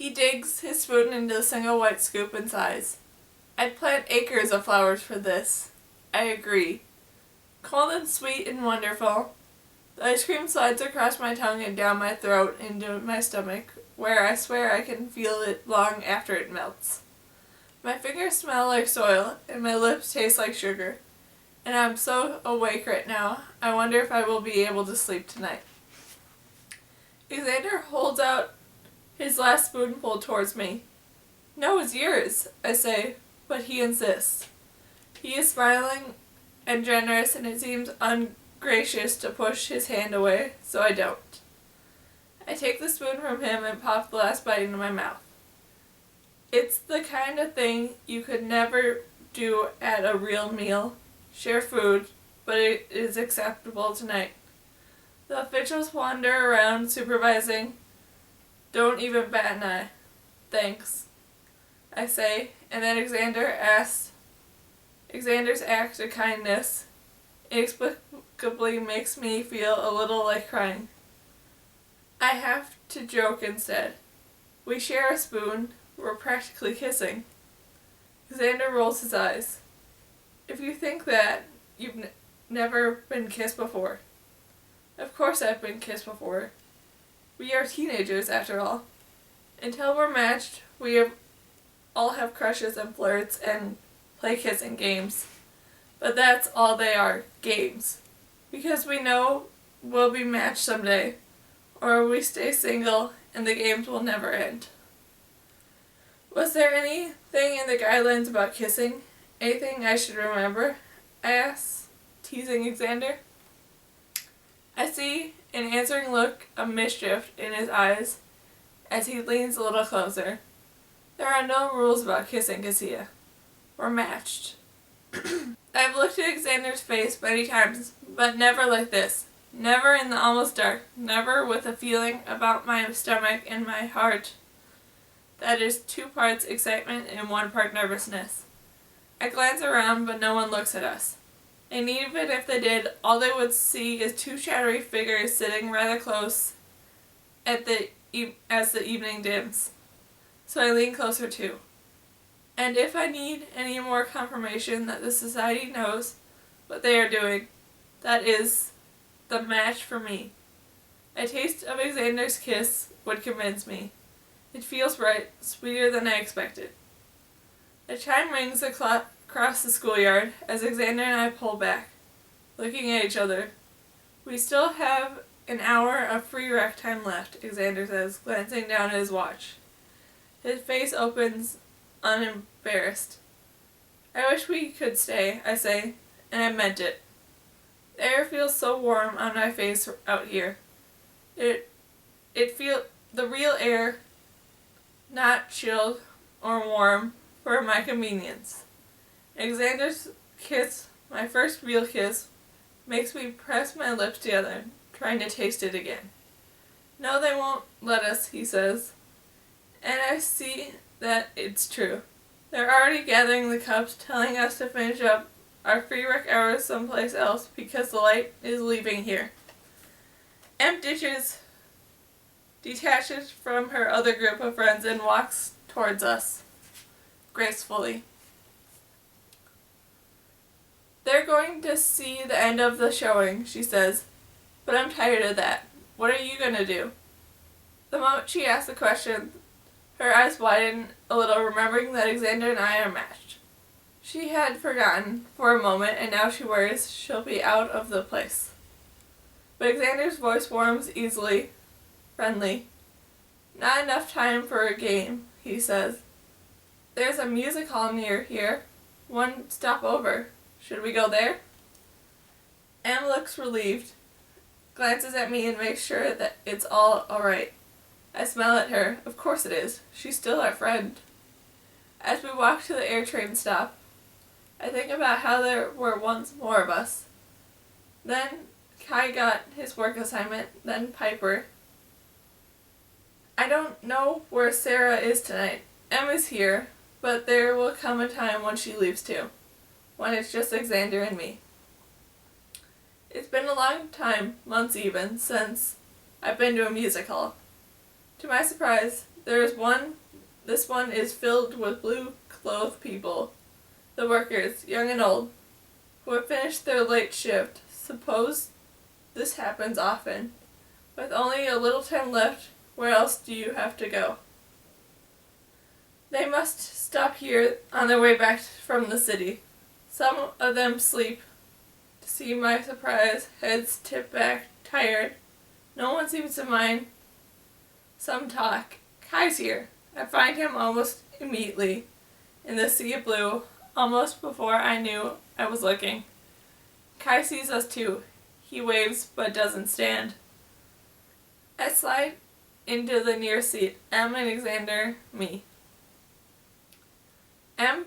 He digs his spoon into a single white scoop and sighs. I'd plant acres of flowers for this. I agree. Cold and sweet and wonderful. The ice cream slides across my tongue and down my throat into my stomach, where I swear I can feel it long after it melts. My fingers smell like soil, and my lips taste like sugar. And I'm so awake right now, I wonder if I will be able to sleep tonight. Xander holds out his last spoonful towards me. No, it's yours, I say, but he insists. He is smiling and generous, and it seems ungracious to push his hand away, so I don't. I take the spoon from him and pop the last bite into my mouth. It's the kind of thing you could never do at a real meal. Share food, but it is acceptable tonight. The officials wander around supervising. Don't even bat an eye. Thanks, I say, and then Xander's act of kindness inexplicably makes me feel a little like crying. I have to joke instead. We share a spoon. We're practically kissing. Xander rolls his eyes. If you think that, you've never been kissed before. Of course I've been kissed before. We are teenagers, after all. Until we're matched, all have crushes and flirts and play kissing games. But that's all they are, games. Because we know we'll be matched someday, or we stay single and the games will never end. Was there anything in the guidelines about kissing? Anything I should remember? I ask, teasing Xander. I see an answering look of mischief in his eyes as he leans a little closer. There are no rules about kissing, Cassia. We're matched. I've looked at Xander's face many times, but never like this. Never in the almost dark. Never with a feeling about my stomach and my heart that is 2 parts excitement and 1 part nervousness. I glance around, but no one looks at us. And even if they did, all they would see is 2 shadowy figures sitting rather close as the evening dims. So I lean closer too. And if I need any more confirmation that the society knows what they are doing, that is the match for me. A taste of Xander's kiss would convince me. It feels right, sweeter than I expected. A chime rings across the schoolyard as Xander and I pull back, looking at each other. We still have an hour of free rec time left, Xander says, glancing down at his watch. His face opens, unembarrassed. I wish we could stay, I say, and I meant it. The air feels so warm on my face out here. It feels the real air, not chilled or warm for my convenience. Xander's kiss, my first real kiss, makes me press my lips together, trying to taste it again. No, they won't let us, he says. And I see that it's true. They're already gathering the cups, telling us to finish up our free rec hours someplace else because the light is leaving here. Em detaches from her other group of friends and walks towards us, gracefully. They're going to see the end of the showing, she says, but I'm tired of that. What are you going to do? The moment she asks the question, her eyes widen a little, remembering that Xander and I are matched. She had forgotten for a moment, and now she worries she'll be out of the place. But Xander's voice warms easily, friendly. Not enough time for a game, he says. There's a music hall near here. 1 stop over. Should we go there? Em looks relieved, glances at me and makes sure that it's all alright. I smile at her. Of course it is. She's still our friend. As we walk to the AirTrain stop, I think about how there were once more of us. Then Kai got his work assignment, then Piper. I don't know where Sarah is tonight. Emma's here, but there will come a time when she leaves too, when it's just Xander and me. It's been a long time, months even, since I've been to a music hall. To my surprise, This one is filled with blue-clothed people, the workers, young and old, who have finished their late shift. Suppose this happens often. With only a little time left, where else do you have to go? They must stop here on their way back from the city. Some of them sleep. To see my surprise, heads tip back, tired. No one seems to mind. Some talk. Kai's here. I find him almost immediately, in the sea of blue, almost before I knew I was looking. Kai sees us too. He waves but doesn't stand. I slide into the near seat. Em and Xander, me. Em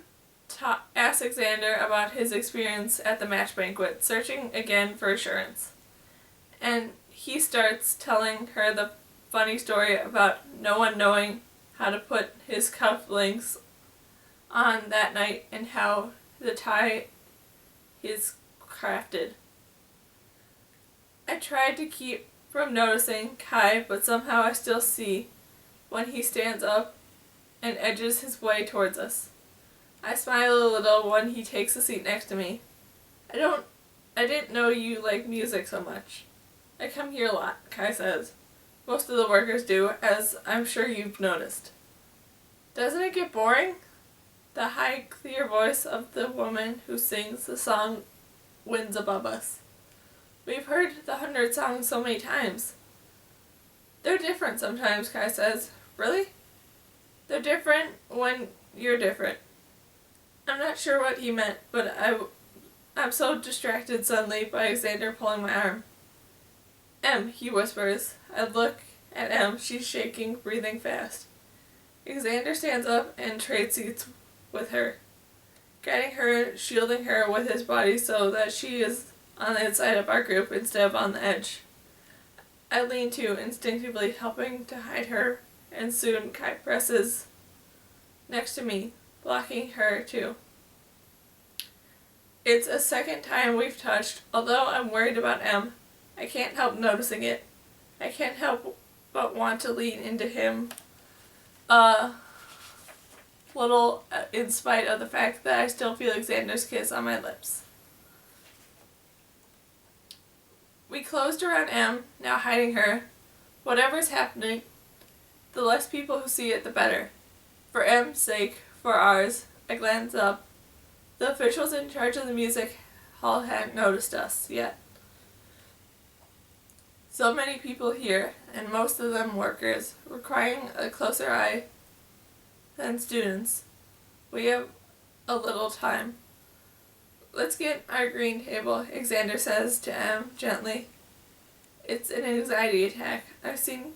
asks Xander about his experience at the match banquet, searching again for assurance. And he starts telling her the funny story about no one knowing how to put his cufflinks on that night and how the tie is crafted. I tried to keep from noticing Kai, but somehow I still see when he stands up and edges his way towards us. I smile a little when he takes a seat next to me. I didn't know you like music so much. I come here a lot, Kai says. Most of the workers do, as I'm sure you've noticed. Doesn't it get boring? The high, clear voice of the woman who sings the song wins above us. We've heard the 100 songs so many times. They're different sometimes, Kai says. Really? They're different when you're different. I'm not sure what he meant, but I'm so distracted suddenly by Xander pulling my arm. Em, he whispers. I look at Em. She's shaking, breathing fast. Xander stands up and trades seats with her, guiding her, shielding her with his body so that she is on the inside of our group instead of on the edge. I lean too, instinctively helping to hide her, and soon Kai presses next to me, blocking her too. It's a second time we've touched. Although I'm worried about Em, I can't help noticing it. I can't help but want to lean into him a little, in spite of the fact that I still feel Xander's kiss on my lips. We closed around Em, now hiding her. Whatever's happening, the less people who see it, the better. For Em's sake, for ours. I glance up. The officials in charge of the music hall hadn't noticed us yet. So many people here, and most of them workers, requiring a closer eye than students. We have a little time. Let's get our green table, Xander says to Em gently. It's an anxiety attack. I've seen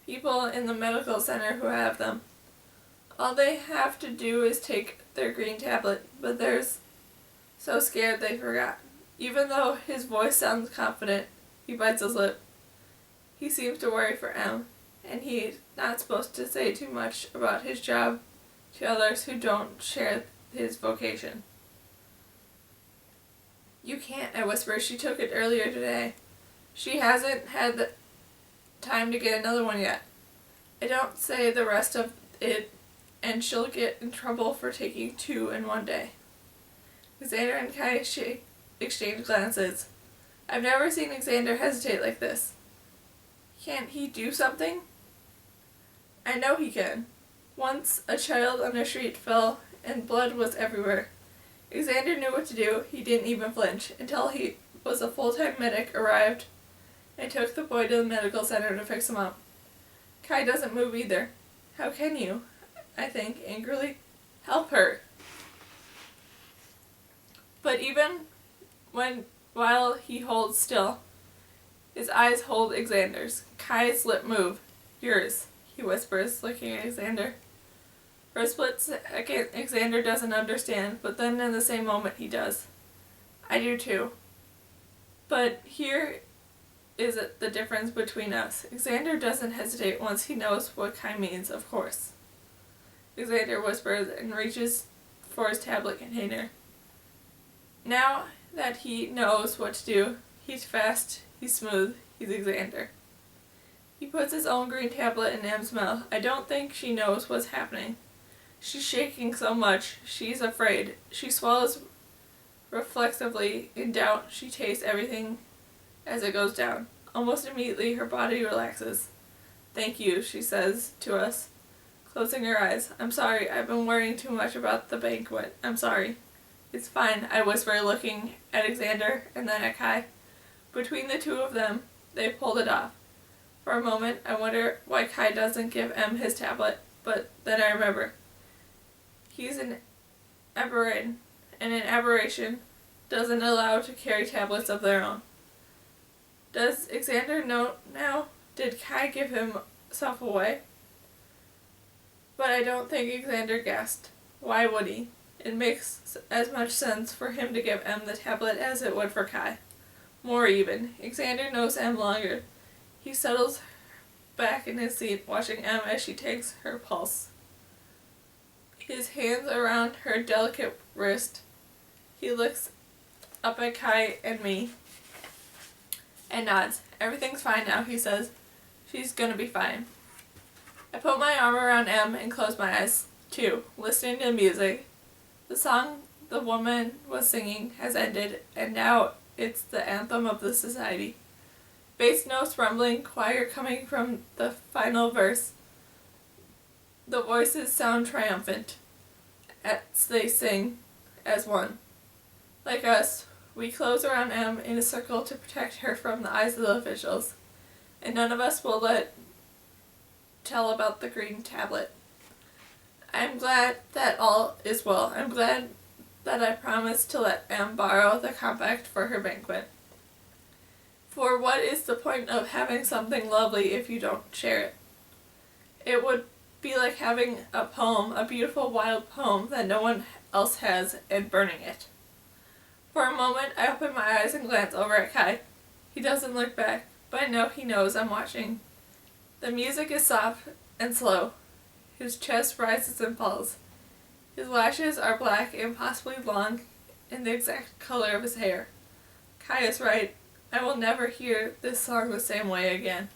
people in the medical center who have them. All they have to do is take their green tablet, but they're so scared they forgot. Even though his voice sounds confident, he bites his lip. He seems to worry for Em, and he's not supposed to say too much about his job to others who don't share his vocation. You can't, I whisper. She took it earlier today. She hasn't had the time to get another one yet. I don't say the rest of it, and she'll get in trouble for taking 2 in one day. Xander and Kai exchange glances. I've never seen Xander hesitate like this. Can't he do something? I know he can. Once a child on the street fell and blood was everywhere. Xander knew what to do. He didn't even flinch until he was a full-time medic arrived and took the boy to the medical center to fix him up. Kai doesn't move either. How can you? I think, angrily. Help her. But even while he holds still, his eyes hold Xander's. Kai's lip move. Yours, he whispers, looking at Xander. For a split second, Xander doesn't understand, but then in the same moment he does. I do too. But here is the difference between us. Xander doesn't hesitate once he knows what Kai means, of course. Xander whispers and reaches for his tablet container. Now that he knows what to do, he's fast, he's smooth, he's Xander. He puts his own green tablet in M's mouth. I don't think she knows what's happening. She's shaking so much, she's afraid. She swallows reflexively. In doubt, she tastes everything as it goes down. Almost immediately, her body relaxes. Thank you, she says to us, closing her eyes. I'm sorry, I've been worrying too much about the banquet. I'm sorry. It's fine, I whisper, looking at Alexander and then at Kai. Between the two of them, they pulled it off. For a moment, I wonder why Kai doesn't give M his tablet, but then I remember. He's an aberration, and an aberration doesn't allow to carry tablets of their own. Does Alexander know now? Did Kai give himself away? But I don't think Alexander guessed. Why would he? It makes as much sense for him to give M the tablet as it would for Kai. More even. Alexander knows M longer. He settles back in his seat, watching M as she takes her pulse. His hands around her delicate wrist. He looks up at Kai and me and nods. Everything's fine now, he says. She's gonna be fine. I put my arm around M and close my eyes, too, listening to the music. The song the woman was singing has ended, and now it's the anthem of the society. Bass notes rumbling, choir coming from the final verse. The voices sound triumphant as they sing as one. Like us, we close around M in a circle to protect her from the eyes of the officials, and none of us will tell about the green tablet. I'm glad that all is well. I'm glad that I promised to let M borrow the compact for her banquet. For what is the point of having something lovely if you don't share it? It would be like having a poem, a beautiful wild poem that no one else has, and burning it. For a moment, I open my eyes and glance over at Kai. He doesn't look back, but I know he knows I'm watching. The music is soft and slow. His chest rises and falls. His lashes are black and possibly long, and the exact color of his hair. Kai is right. I will never hear this song the same way again.